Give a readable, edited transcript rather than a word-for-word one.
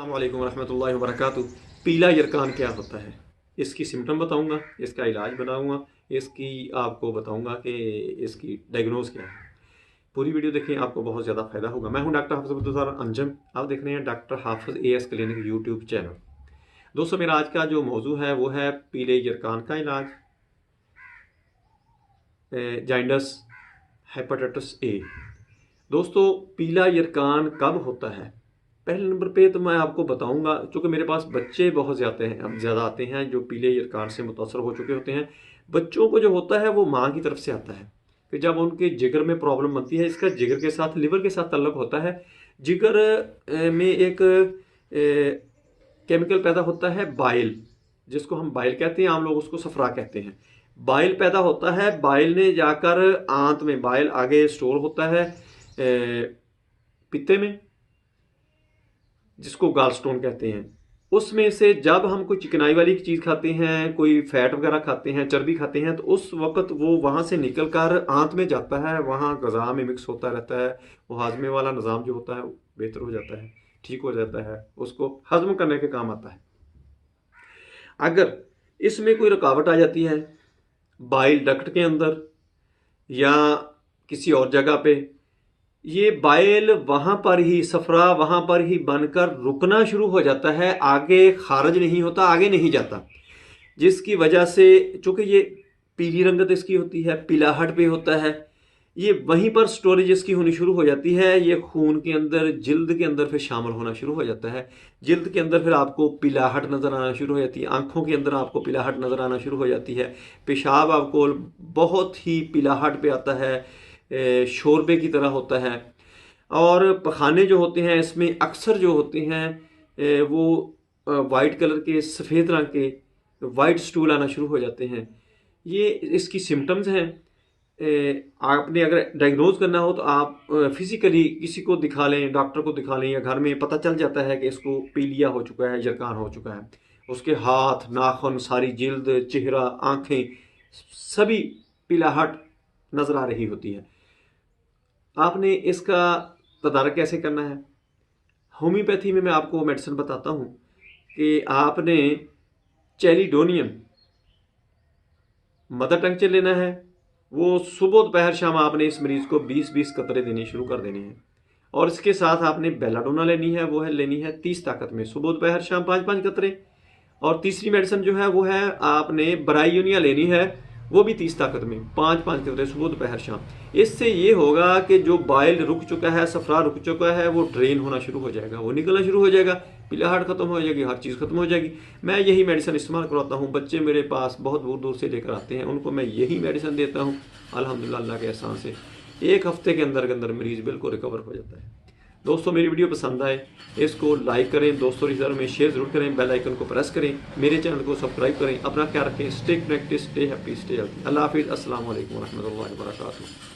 अस्सलाम वालेकुम रहमतुल्लाहि व बरकातुहू। पीला यरकान क्या होता है, इसकी सिम्टम बताऊंगा, इसका इलाज बताऊंगा, इसकी आपको बताऊंगा कि इसकी डायग्नोज क्या है। पूरी वीडियो देखें, आपको बहुत ज़्यादा फायदा होगा। मैं हूं डॉक्टर हाफिज अब्दुल अंजम। आप देख रहे हैं डॉक्टर हाफिज एएस क्लिनिक यूट्यूब चैनल। दोस्तों, मेरा आज का जो मौजू है वो है पीले यरकान का इलाज, जाइंडस हेपेटाइटिस ए। दोस्तों, पीला यरकान कब होता है? पहले नंबर पे तो मैं आपको बताऊंगा, क्योंकि मेरे पास बच्चे बहुत ज़्यादा आते हैं जो पीले यरकान से मुतासर हो चुके होते हैं। बच्चों को जो होता है वो माँ की तरफ से आता है कि जब उनके जिगर में प्रॉब्लम बनती है। इसका जिगर के साथ, लिवर के साथ ताल्लुक होता है। जिगर में एक केमिकल पैदा होता है बाइल, जिसको हम बाइल कहते हैं, आम लोग उसको सफरा कहते हैं। बाइल पैदा होता है, बाइल ने जाकर आंत में, बाइल आगे स्टोर होता है पित्ते में, जिसको गाल स्टोन कहते हैं। उसमें से जब हम कोई चिकनाई वाली चीज़ खाते हैं, कोई फैट वगैरह खाते हैं, चर्बी खाते हैं, तो उस वक्त वो वहाँ से निकल कर आंत में जाता है, वहाँ गज़ा में मिक्स होता रहता है। वो हाजमे वाला निज़ाम जो होता है वो बेहतर हो जाता है, ठीक हो जाता है, उसको हजम करने के काम आता है। अगर इसमें कोई रुकावट आ जाती है बाइल डक्ट के अंदर या किसी और जगह पे, ये बाइल वहां पर ही, सफरा वहां पर ही बनकर रुकना शुरू हो जाता है, आगे खारिज नहीं होता, आगे नहीं जाता। जिसकी वजह से, चूंकि ये पीली रंगत इसकी होती है, पीलाहट पे होता है, ये वहीं पर स्टोरेज इसकी होनी शुरू हो जाती है। ये खून के अंदर, जिल्द के अंदर फिर शामिल होना शुरू हो जाता है। जिल्द के अंदर फिर आपको पीलाहट नज़र आना शुरू हो जाती है। आंखों के अंदर आपको पीलाहट नज़र आना शुरू हो जाती है। पेशाब आपको बहुत ही पीलाहट पे आता है, शोरबे की तरह होता है। और पखाने जो होते हैं इसमें अक्सर जो होते हैं वो वाइट कलर के, सफ़ेद रंग के वाइट स्टूल आना शुरू हो जाते हैं। ये इसकी सिम्टम्स हैं। आपने अगर डायग्नोज करना हो तो आप फिजिकली किसी को दिखा लें, डॉक्टर को दिखा लें, या घर में पता चल जाता है कि इसको पीलिया हो चुका है, यरकान हो चुका है। उसके हाथ, नाखून, सारी जिल्द, चेहरा, आँखें, सभी पीलाहट नज़र आ रही होती है। आपने इसका तदारक कैसे करना है? होम्योपैथी में मैं आपको मेडिसिन बताता हूँ कि आपने चेलिडोनियम मदर टंक्चर लेना है। वो सुबह दोपहर शाम आपने इस मरीज़ को 20-20 कतरे देने शुरू कर देने हैं। और इसके साथ आपने बेलाडोना लेनी है, वो है लेनी है 30 ताकत में, सुबह दोपहर शाम 5-5 कतरे। और तीसरी मेडिसिन जो है वो है आपने ब्रायोनिया लेनी है, वो भी 30 ताकत में, 5-5 कतरे सुबह दोपहर शाम। इससे ये होगा कि जो बाइल रुक चुका है, सफरा रुक चुका है, वो ड्रेन होना शुरू हो जाएगा, वो निकलना शुरू हो जाएगा, पीलाहट खत्म हो जाएगी, हर चीज़ खत्म हो जाएगी। मैं यही मेडिसिन इस्तेमाल करवाता हूँ। बच्चे मेरे पास बहुत दूर दूर से लेकर आते हैं, उनको मैं यही मेडिसिन देता हूँ। अल्हम्दुलिल्लाह, अल्लाह के एहसान से 1 हफ्ते के अंदर मरीज़ बिल्कुल रिकवर हो जाता है। दोस्तों, मेरी वीडियो पसंद आए इसको लाइक करें, दोस्तों रिजर्व में शेयर जरूर करें, बेल आइकन को प्रेस करें, मेरे चैनल को सब्सक्राइब करें। अपना ख्याल रखें, stay connected, stay happy, stay healthy. Allah हाफिज़। अस्सलाम वालेकुम रहमतुल्लाहि व बरकातुहू।